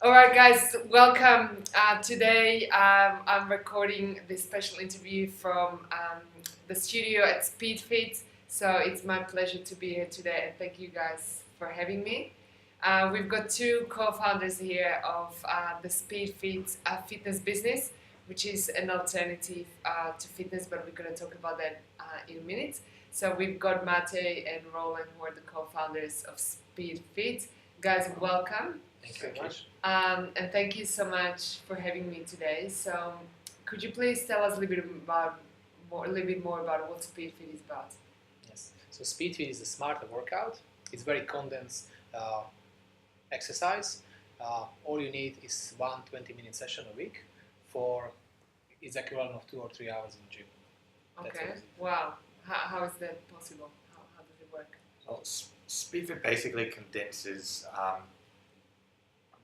All right, guys, welcome. Today I'm recording this special interview from the studio at SpeedFit. So it's my pleasure to be here today, and thank you guys for having me. We've got two co-founders here of the SpeedFit fitness business, which is an alternative to fitness, but we're going to talk about that in a minute. So we've got Matej and Roland, who are the co-founders of SpeedFit. Guys, welcome. Thank you very much. And thank you so much for having me today. So, could you please tell us a little bit more about what SpeedFit is about? Yes. So SpeedFit is a smarter workout. It's very condensed exercise. All you need is one 20-minute session a week for it's equivalent of 2 or 3 hours in the gym. Okay. Wow. How is that possible? How does it work? Well, SpeedFit basically condenses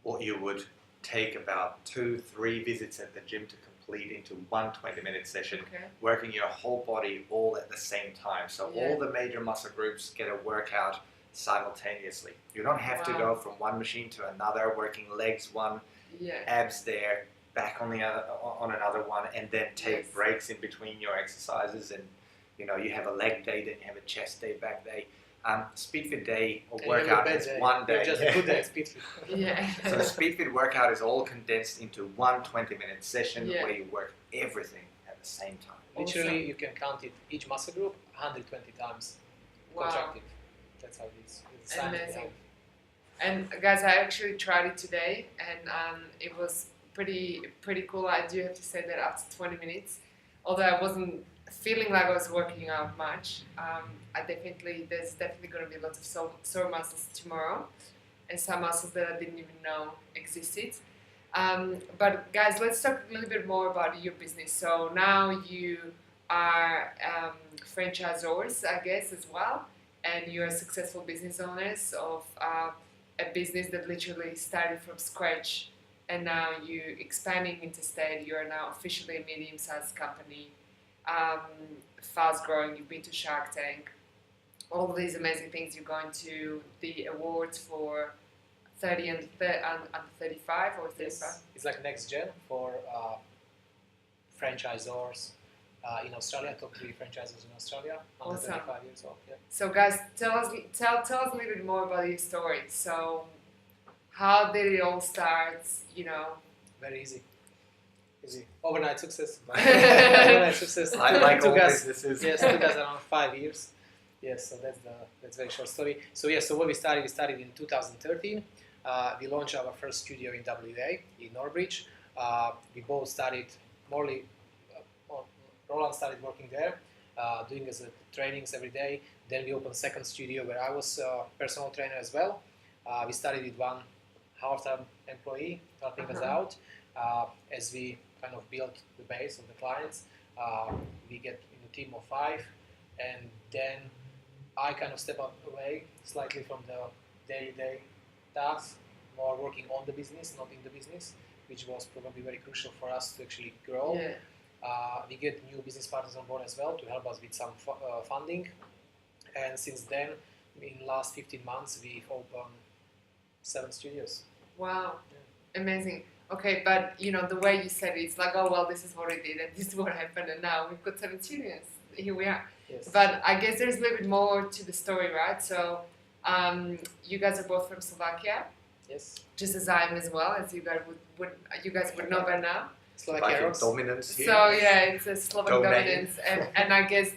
what you would take about 2-3 visits at the gym to complete into one 20-minute session, working your whole body all at the same time. So all the major muscle groups get a workout simultaneously. You don't have to go from one machine to another, working legs one, abs there, back on the other, on another one, and then take breaks in between your exercises. And you know, you have a leg day, then you have a chest day, back day. SpeedFit day or workout is one day. Just a good day, SpeedFit. So SpeedFit workout is all condensed into one 20-minute session where you work everything at the same time. Literally, you can count it each muscle group 120 times contracted. That's how it is. It's amazing. And guys, I actually tried it today, and it was pretty cool. I do have to say that after 20 minutes, although I wasn't feeling like I was working out much, there's definitely going to be lots of sore muscles tomorrow, and some muscles that I didn't even know existed. But guys, let's talk a little bit more about your business. So now you are franchisors, I guess, as well, and you're successful business owners of a business that literally started from scratch, and now you're expanding interstate. You are now officially a medium-sized company. Fast growing, you've been to Shark Tank, all of these amazing things. You're going to the awards for 30 and under 35 or 35. Yes. It's like NextGen for franchisors in Australia, top 3 franchisors in Australia, under 35 years old. Yeah. So guys, tell us a little bit more about your story. So how did it all start? You know, very easy. Overnight success. Overnight success. Like all businesses. Yes, took us around 5 years. Yes, so that's a very short story. So what we started in 2013. We launched our first studio in WA, in Norbridge. We both started Roland started working there, doing as trainings every day. Then we opened a second studio where I was a personal trainer as well. We started with one half-time employee helping us out. As we kind of built the base of the clients, we get in a team of 5, and then I kind of step away slightly from the day-to-day tasks, more working on the business, not in the business, which was probably very crucial for us to actually grow. We get new business partners on board as well to help us with some funding, and since then, in the last 15 months, we've opened 7 studios. Wow, amazing. Okay, but you know, the way you said it, it's like, oh well, this is what I did and this is what happened, and now we've got 7 studios. Here we are. Yes. But I guess there's a little bit more to the story, right? So you guys are both from Slovakia. Yes. Just as I am as well, as you guys would know by now. Slovakian dominance here. So yeah, it's a Slovak dominance, and I guess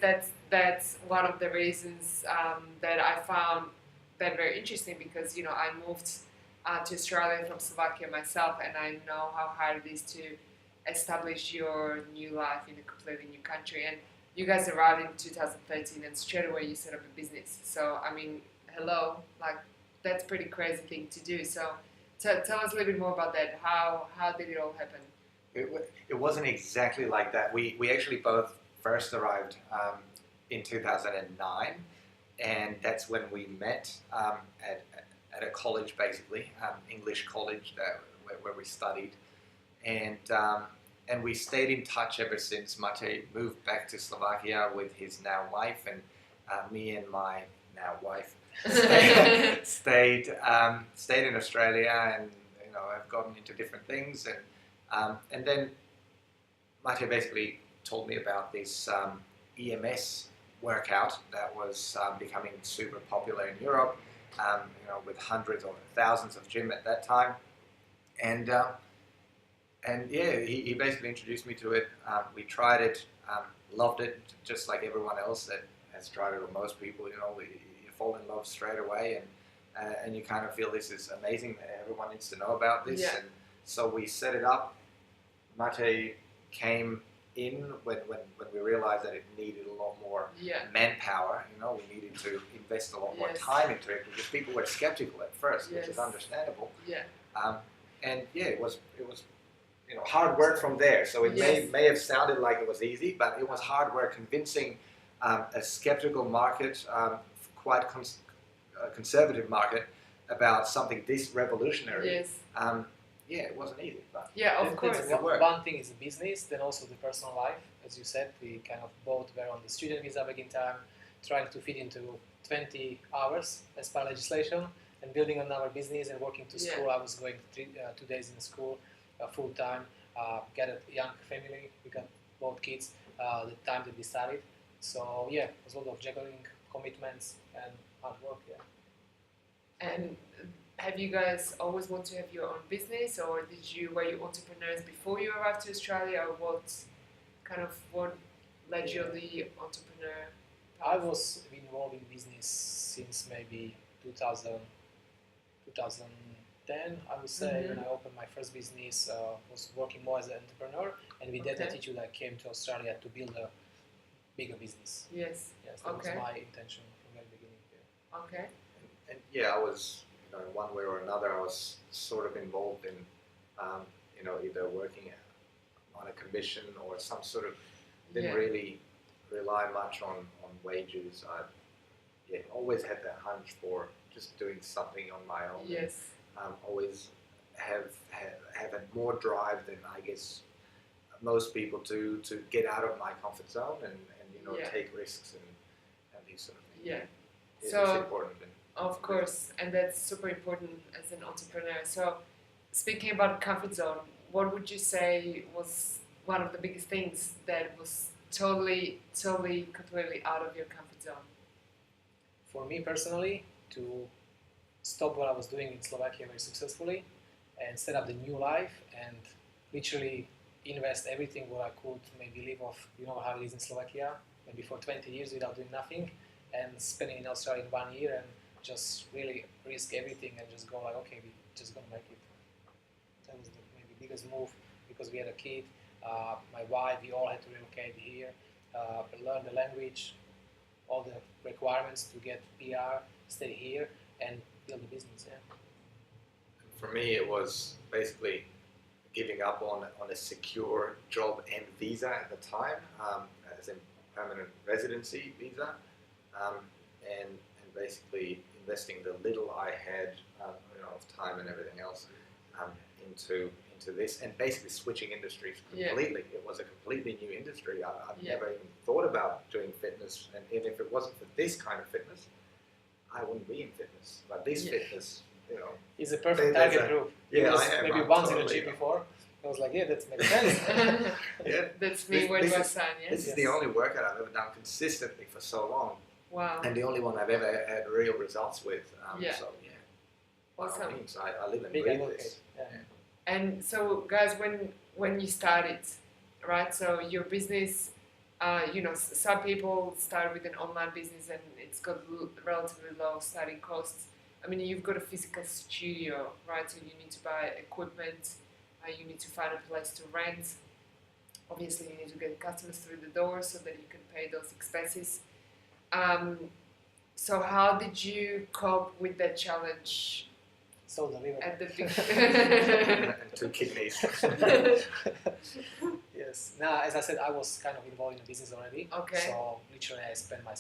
that's one of the reasons that I found that very interesting, because you know, I moved to Australia from Slovakia myself, and I know how hard it is to establish your new life in a completely new country. And you guys arrived in 2013, and straight away you set up a business. So I mean, hello, like that's a pretty crazy thing to do. So tell us a little bit more about that. How did it all happen? It wasn't exactly like that. We actually both first arrived in 2009, and that's when we met at a college, basically, English college where we studied, and we stayed in touch ever since. Matej moved back to Slovakia with his now wife, and me and my now wife stayed in Australia, and have gotten into different things, and then Matej basically told me about this EMS workout that was becoming super popular in Europe, with hundreds or thousands of gym at that time, and yeah, he basically introduced me to it. We tried it, loved it, just like everyone else that has tried it, or most people. You fall in love straight away, and you kind of feel this is amazing. Everyone needs to know about this, and so we set it up. Matej came in when we realized that it needed a lot more manpower. We needed to invest a lot more time into it because people were skeptical at first, which is understandable. And it was hard work from there. So it may have sounded like it was easy, but it was hard work convincing a skeptical market, quite conservative market, about something this revolutionary. It wasn't easy, but of course. One thing is the business, then also the personal life. As you said, we kind of both were on the student visa back in time, trying to fit into 20 hours as per legislation, and building on our business and working to school. I was going 2 days in school, full time. Got a young family. We got both kids. The time that we started, so it was a lot of juggling, commitments, and hard work. And have you guys always want to have your own business, or were you entrepreneurs before you arrived to Australia, or what led you on the entrepreneur path? I was involved in business since maybe 2010, I would say, when I opened my first business. Was working more as an entrepreneur, and with that attitude I came to Australia to build a bigger business. Yes, that was my intention from the very beginning. Okay. And I was, in one way or another, I was sort of involved in, either working on a commission or some sort of, didn't really rely much on wages. I always had that hunch for just doing something on my own. Always have had more drive than I guess most people do to get out of my comfort zone and take risks and these sort of things. It's important. Of course, and that's super important as an entrepreneur. So, speaking about comfort zone, what would you say was one of the biggest things that was totally, completely out of your comfort zone? For me personally, to stop what I was doing in Slovakia very successfully and set up the new life and literally invest everything what I could, maybe live off, how it is in Slovakia, maybe for 20 years without doing nothing, and spending in Australia in 1 year and just really risk everything and just go like, okay, we're just gonna make it. That was the maybe biggest move because we had a kid, my wife, we all had to relocate here, learn the language, all the requirements to get PR, stay here, and build the business. For me, it was basically giving up on a secure job and visa at the time, as in permanent residency visa, and basically investing the little I had, of time and everything else, into this, and basically switching industries completely. It was a completely new industry. I've never even thought about doing fitness, and if it wasn't for this kind of fitness, I wouldn't be in fitness. But this fitness, is a perfect target group. I am. Maybe once in a gym before. I was like, that makes sense. That's me when my son. This is the only workout I've ever done consistently for so long. Wow. And the only one I've ever had real results with. So awesome. By all means, I live and breathe this. And so, guys, when you started, right? So your business, some people start with an online business and it's got relatively low starting costs. I mean, you've got a physical studio, right? So you need to buy equipment, you need to find a place to rent. Obviously, you need to get customers through the door so that you can pay those expenses. So how did you cope with that challenge? Sold the liver. At the big and 2 kidneys. Yes. Now, as I said, I was kind of involved in the business already. Okay. So literally, I spent my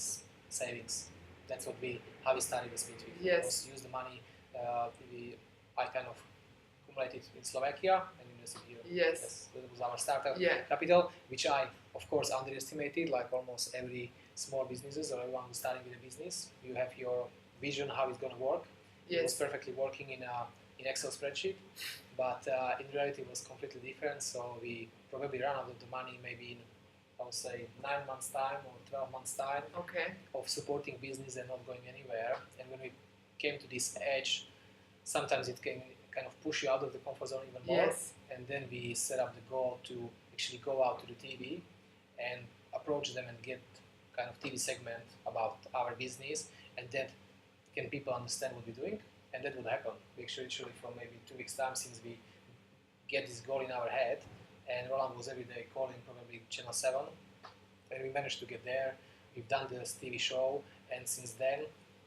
savings. That's how we started the SpeedFit. Yes. Was use the money. I kind of accumulated in Slovakia and invested here. Yes. That was our startup capital, which I, of course, underestimated. Like almost every small businesses or everyone who's starting with a business, you have your vision how it's going to work. It was perfectly working in in Excel spreadsheet, but in reality it was completely different. So we probably ran out of the money maybe in, I would say, 9 months time or 12 months time of supporting business and not going anywhere. And when we came to this edge, sometimes it can kind of push you out of the comfort zone even more. And then we set up the goal to actually go out to the TV and approach them and get kind of TV segment about our business, and that can people understand what we're doing, and that would happen. We actually from maybe 2 weeks time since we get this goal in our head, and Roland was every day calling probably Channel 7, and we managed to get there. We've done this TV show, and since then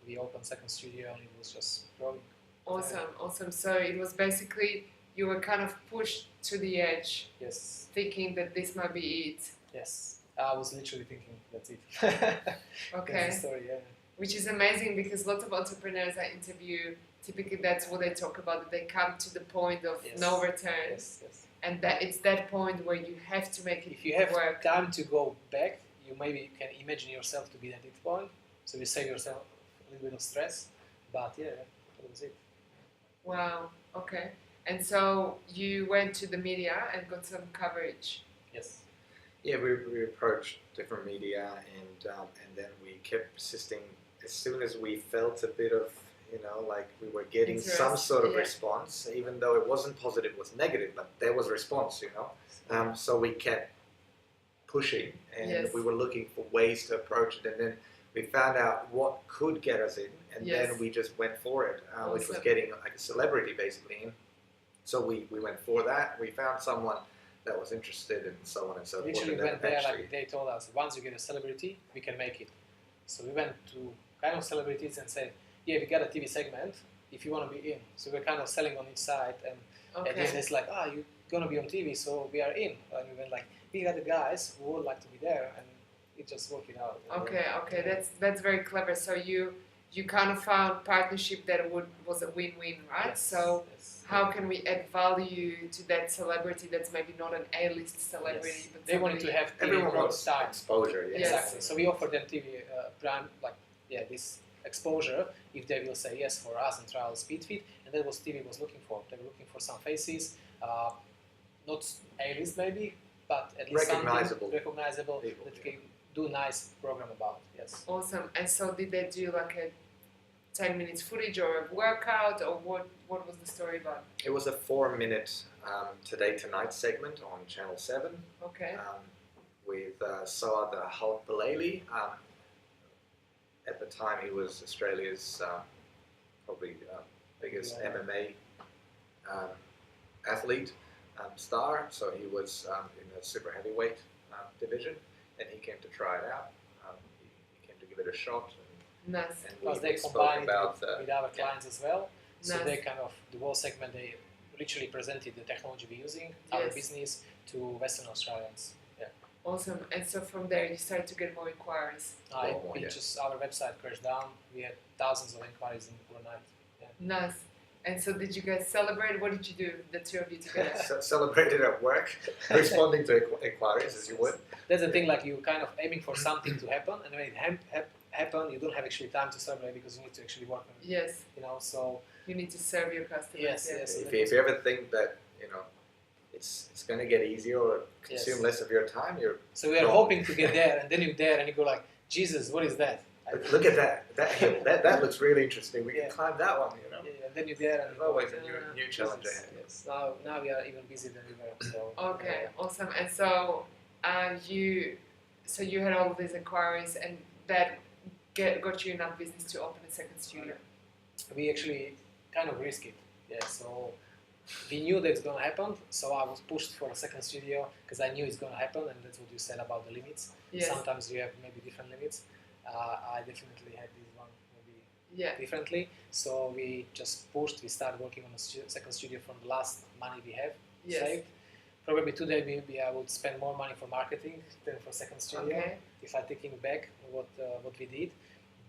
we opened second studio, and it was just growing. Awesome. So it was basically you were kind of pushed to the edge. Yes. Thinking that this might be it. Yes. I was literally thinking that's it. Okay. That's the story, yeah. Which is amazing because lots of entrepreneurs I interview, typically that's what they talk about, that they come to the point of no return. Yes. And that it's that point where you have to make it work. If you have time to go back, you maybe can imagine yourself to be at that point, so you save yourself a little bit of stress. But yeah, that was it. Wow, okay. And so you went to the media and got some coverage. Yes. Yeah, we approached different media, and then we kept persisting. As soon as we felt a bit of, like we were getting some sort of response, even though it wasn't positive, it was negative, but there was a response, so we kept pushing, and we were looking for ways to approach it, and then we found out what could get us in, and then we just went for it, which was getting like a celebrity basically in. So we went for that. We found someone that was interested, and so on and so forth. Literally went there, like they told us, once you get a celebrity, we can make it. So we went to kind of celebrities and said, yeah, we got a TV segment, if you want to be in. So we're kind of selling on each side, and then it's like, you're going to be on TV, so we are in. And we went like, we got the guys who would like to be there, and it just worked out. Okay, that's very clever. So you kind of found partnership that was a win-win, right? Yes. So how can we add value to that celebrity that's maybe not an A-list celebrity, but they wanted to have everyone wants exposure. Exactly. So we offered them TV brand, this exposure if they will say yes for us and trial SpeedFit, and that was TV was looking for. They were looking for some faces, not A-list maybe, but at least recognizable people, that can do nice program about. Yes. Awesome. And so did they do like a 10 minutes footage or a workout, or what was the story about? It was a 4-minute Today Tonight segment on Channel 7. Okay. With Soa the Hulk Balali. At the time, he was Australia's probably biggest MMA athlete star. So he was in the super heavyweight division, and he came to try it out. He came to give it a shot. Nice. And because they combined it with our clients as well. So they kind of, the whole segment, they literally presented the technology we're using, our business, to Western Australians. Yeah. Awesome. And so from there you started to get more inquiries. Just our website crashed down. We had thousands of inquiries in overnight. Yeah. Nice. And so did you guys celebrate? What did you do, the two of you together? Celebrated at work, responding to inquiries as you would. That's the thing, like you kind of aiming for something to happen, and when it happen, you don't have actually time to celebrate because you need to actually work on it. Yes. So you need to serve your customers. Yes. If you ever think that it's going to get easier or consume less of your time, so we are hoping to get there, and then you're there and you go like, Jesus, what is that? Look at that hill. That looks really interesting. We can climb that one, Yeah, and then you're there, and there's always a new challenge ahead. Yes. Now we are even busier than we were. So. Okay, awesome. And so you had all of these inquiries, and that got you enough business to open a second studio. We actually kind of risk it. Yeah. So we knew that it's going to happen. So I was pushed for a second studio because I knew it's going to happen, and that's what you said about the limits. Yes. Sometimes you have maybe different limits. I definitely had this one maybe differently. So we just pushed. We started working on a second studio from the last money we have saved. Probably today maybe I would spend more money for marketing than for second studio if I'm thinking back what we did.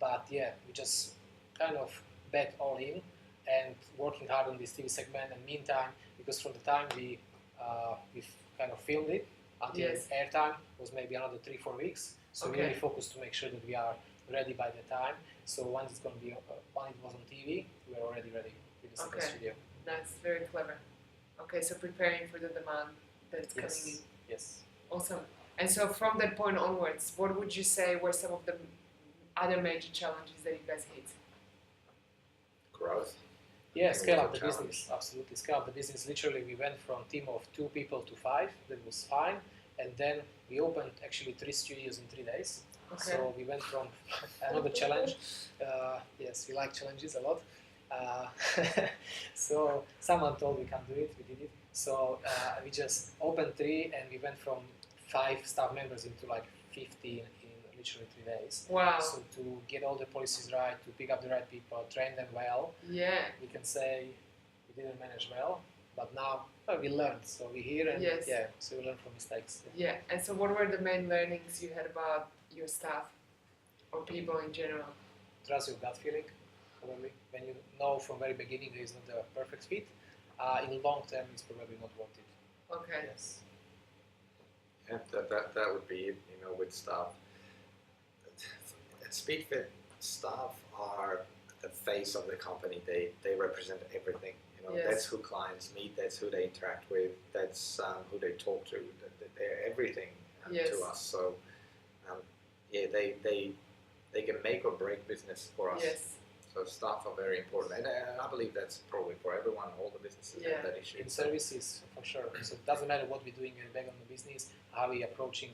But yeah, we just kind of bet all in and working hard on this TV segment. And meantime, because from the time we kind of filmed it until airtime was maybe another 3-4 weeks. So we really focused to make sure that we are ready by the time. So once it's going to be, when it was on TV, we were already ready with the second studio. Nice, very clever. Okay, so preparing for the demand that's coming in. Yes. Awesome. And so from that point onwards, what would you say were some of the other major challenges that you guys hit? Growth. Yeah, scale up the business. Absolutely, scale up the business. Literally, we went from a team of 2 people to 5. That was fine. And then we opened actually 3 studios in 3 days. Okay. So we went from another challenge. Yes, we like challenges a lot. So someone told we can't do it, we did it. So we just opened 3 and we went from 5 staff members into like 15 in literally 3 days. Wow. So to get all the policies right, to pick up the right people, train them well. Yeah. We can say we didn't manage well, but now we learned. So we're here and Yes. yeah, so we learn from mistakes. Yeah. And so what were the main learnings you had about your staff or people in general? Trust your gut feeling, probably. When you know from very beginning there is not a perfect fit, in the long term it's probably not worth it. Okay. Yes. Yeah, that would be it, with staff. At SpeedFit, staff are the face of the company. They represent everything. Yes. That's who clients meet. That's who they interact with. That's who they talk to. They're everything Yes. to us. So, they can make or break business for us. Yes. So staff are very important, and I believe that's probably for everyone. All the businesses have that issue. In services, for sure. So it doesn't matter what we're doing back on the business, how we're approaching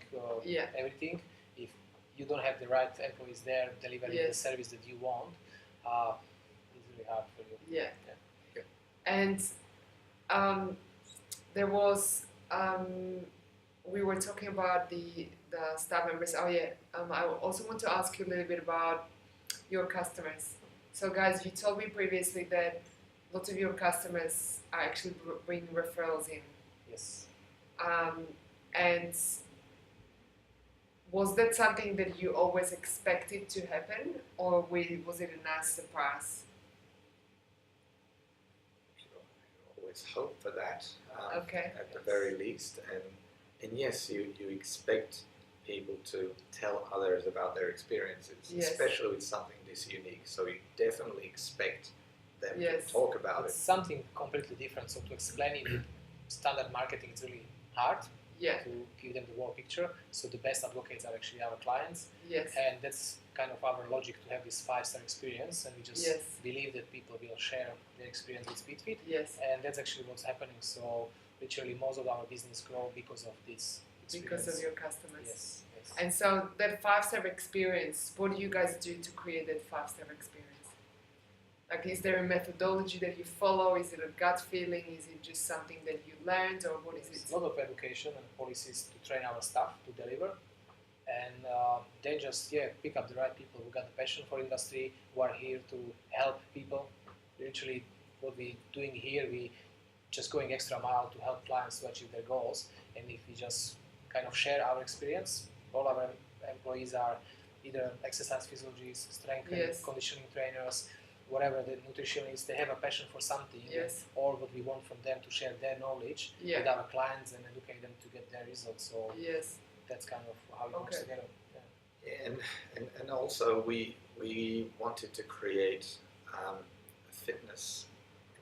everything. If you don't have the right employees there delivering the service that you want, it's really hard for you. Yeah. And there was, we were talking about the staff members. Oh yeah, I also want to ask you a little bit about your customers. So guys, you told me previously that lots of your customers are actually bringing referrals in. Yes. And was that something that you always expected to happen, or was it a nice surprise? Always hope for that. Okay. At the very least, and yes, you expect people to tell others about their experiences, especially with something this unique. So you definitely expect them to talk about it's something completely different. So to explain it in standard marketing, it's really hard to give them the whole picture. So the best advocates are actually our clients. Yes. And that's kind of our logic to have this 5-star experience, and we just believe that people will share their experience with SpeedFit. Yes. And that's actually what's happening. So literally most of our business grow because of this experience. Because of your customers. Yes. And so that 5-star experience, what do you guys do to create that 5-star experience? Like, is there a methodology that you follow? Is it a gut feeling? Is it just something that you learned, or what is it? A lot of education and policies to train our staff to deliver, and then just pick up the right people who got the passion for industry, who are here to help people. Literally, what we're doing here, we just going extra mile to help clients to achieve their goals. And if we just kind of share our experience, all our employees are either exercise physiologists, strength and conditioning trainers, whatever the nutritionists, they have a passion for something, or what we want from them to share their knowledge with our clients and educate them to get their results. So that's kind of how it works together. And also we wanted to create a fitness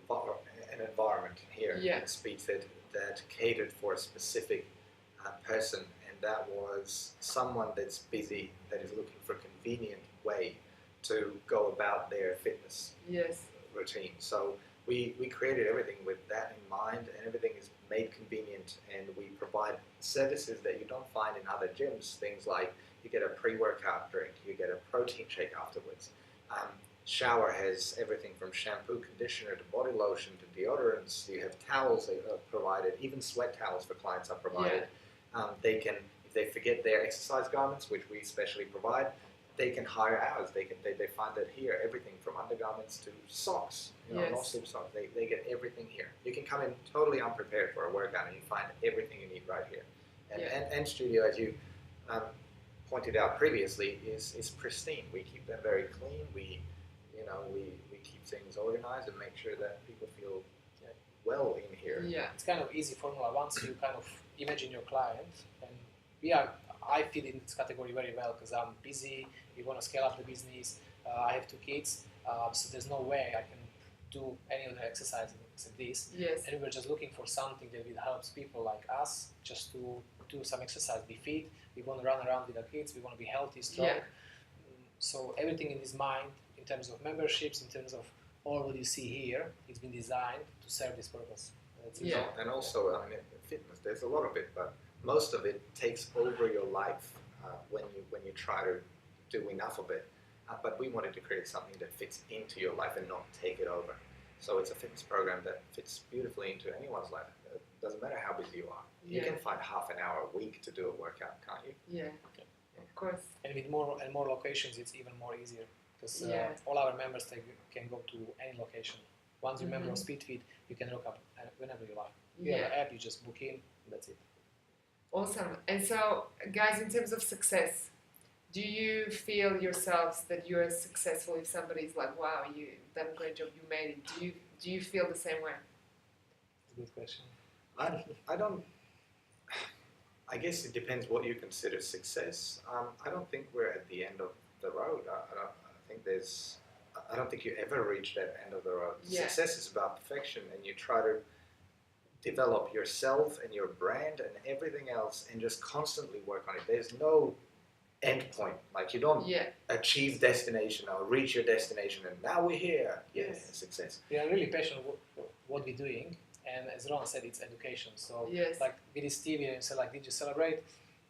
environment here at SpeedFit that catered for a specific person, and that was someone that's busy, that is looking for a convenient way to go about their fitness routine. So we created everything with that in mind, and everything is made convenient, and we provide services that you don't find in other gyms. Things like you get a pre-workout drink, you get a protein shake afterwards. Shower has everything from shampoo, conditioner to body lotion to deodorants. You have towels that are provided, even sweat towels for clients are provided. They can, if they forget their exercise garments, which we specially provide, they can hire ours. They find that here, everything from undergarments to socks, no slip socks. They get everything here. You can come in totally unprepared for a workout and you find everything you need right here. And studio, as you pointed out previously, is pristine. We keep them very clean. We keep things organized and make sure that people feel well in here. Yeah, it's kind of easy formula. Once you kind of imagine your client, and I fit in this category very well because I'm busy. We want to scale up the business. I have 2 kids, so there's no way I can do any of the exercising except this. Yes. And we were just looking for something that will help people like us just to do some exercise, be fit. We want to run around with our kids. We want to be healthy, strong. Yeah. So everything in his mind, in terms of memberships, in terms of all what you see here, it's been designed to serve this purpose. That's it. Yeah. And also, I mean, fitness, there's a lot of it, but most of it takes over your life when you try to do enough of it. But we wanted to create something that fits into your life and not take it over. So it's a fitness program that fits beautifully into anyone's life. It doesn't matter how busy you are. You can find half an hour a week to do a workout, can't you? Yeah, of course. And with more and more locations, it's even more easier because all our members can go to any location. Once you're a member of SpeedFit, you can look up whenever you like. You have an app, you just book in, and that's it. Awesome. And so, guys, in terms of success, do you feel yourselves that you're successful if somebody's like, wow, you've done a great job, you made it? Do you feel the same way? That's a good question. I don't. I guess it depends what you consider success. I don't think we're at the end of the road. I don't think you ever reach that end of the road. Yeah. Success is about perfection, and you try to develop yourself and your brand and everything else, and just constantly work on it. There's no end point. Like you don't achieve destination or reach your destination, and now we're here. Yes, success. We are really passionate what we're doing. And as Roland said, it's education. So, like with this TV, and you say, like, did you celebrate?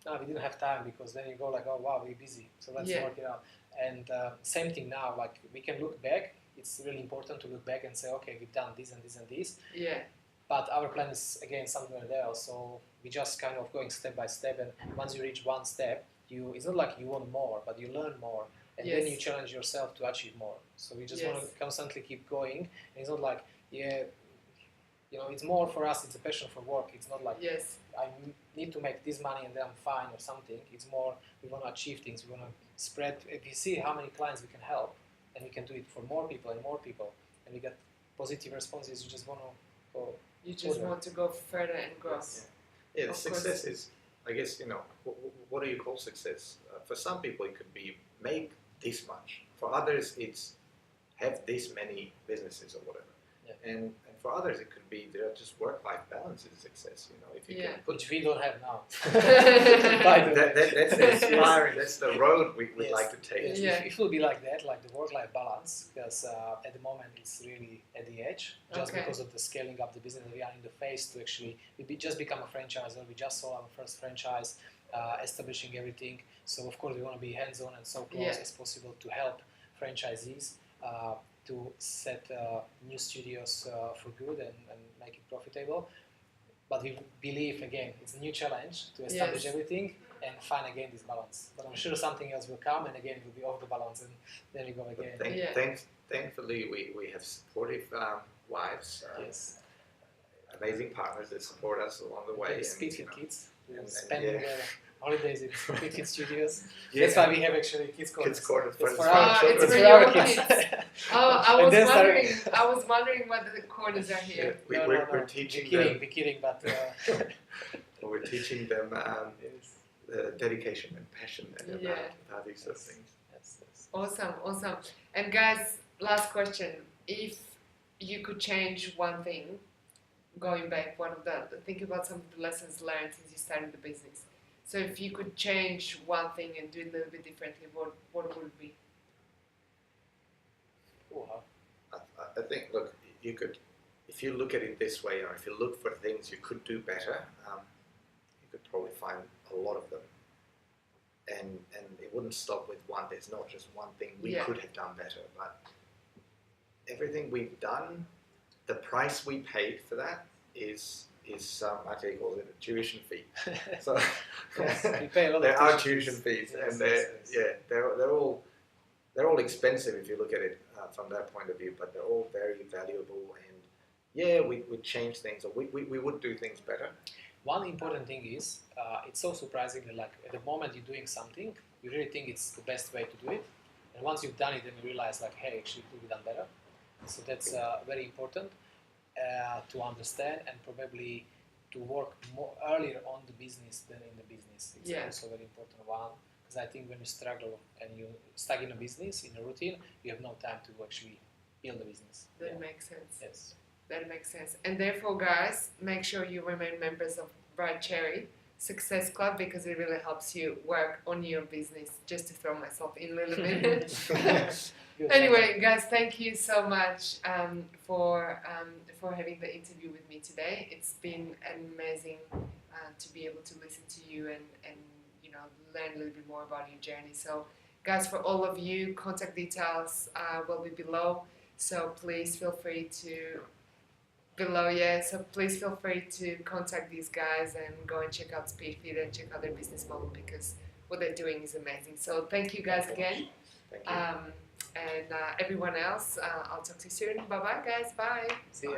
No, we didn't have time because then you go like, oh wow, we're busy. So let's work it out. And same thing now. Like we can look back. It's really important to look back and say, okay, we've done this and this and this. Yeah. But our plan is again somewhere there. So we just kind of going step by step. And once you reach one step, it's not like you want more, but you learn more, and then you challenge yourself to achieve more. So we just want to constantly keep going. And it's not like it's more for us, it's a passion for work. It's not like I need to make this money and then I'm fine or something. It's more we want to achieve things. We want to spread. If we see how many clients we can help and we can do it for more people and and we get positive responses, you just want to go. You just want to go further and grow. Yeah, success is, I guess, what do you call success? For some people it could be make this much. For others it's have this many businesses or whatever. Yeah. And for others it could be just work-life balance is success. If you can put, which we don't have now. That's inspiring. That's the road we like to take. Yes. If it will be like that, like the work-life balance, because at the moment it's really at the edge, just because of the scaling up the business. We are in the phase to actually just become a franchisor. We just sold our first franchise, establishing everything. So of course we want to be hands-on and so close as possible to help franchisees to set new studios for good and make it profitable. But we believe, again, it's a new challenge to establish everything and find again this balance. But I'm sure something else will come and again it will be off the balance and then we go again. Thankfully, we have supportive wives, amazing partners that support us along the way. SpeedFit kids, spending their holidays in SpeedFit studios. Yeah. That's why we have actually kids quarters. Kids quarters it's for our children. It's for your kids. I was wondering whether the quarters are here. Yeah, we're teaching them. We're kidding, but we're teaching them dedication and passion and about these sort of things. Yes. Awesome. And guys, last question: if you could change one thing, going back, think about some of the lessons learned since you started the business. So if you could change one thing and do it a little bit differently, what would it be? I think, look, you could, if you look at it this way, or if you look for things you could do better, you could probably find a lot of them. And it wouldn't stop with one. There's not just one thing we could have done better, but everything we've done, the price we paid for that is Matej calls it a tuition fee. So we pay a lot there of are tuition fees, and they're all expensive if you look at it from that point of view, but they're all very valuable. And we change things, or we would do things better. One important thing is it's so surprising that like at the moment you're doing something, you really think it's the best way to do it, and once you've done it, then you realize like, hey, actually it could be done better. So that's very important. To understand and probably to work more earlier on the business than in the business. It's also a very important one, because I think when you struggle and you're stuck in a business, in a routine, you have no time to actually build a business. That makes sense. Yes. That makes sense. And therefore, guys, make sure you remain members of Bright Cherry Success Club because it really helps you work on your business. Just to throw myself in a little bit. Anyway, guys, thank you so much for having the interview with me today. It's been amazing to be able to listen to you and you know, learn a little bit more about your journey. So, guys, for all of you, contact details will be below. So please feel free to so please feel free to contact these guys and go and check out SpeedFit and check out their business model because what they're doing is amazing. So thank you guys again. Thank you. And everyone else, I'll talk to you soon. Bye bye, guys. Bye. See ya.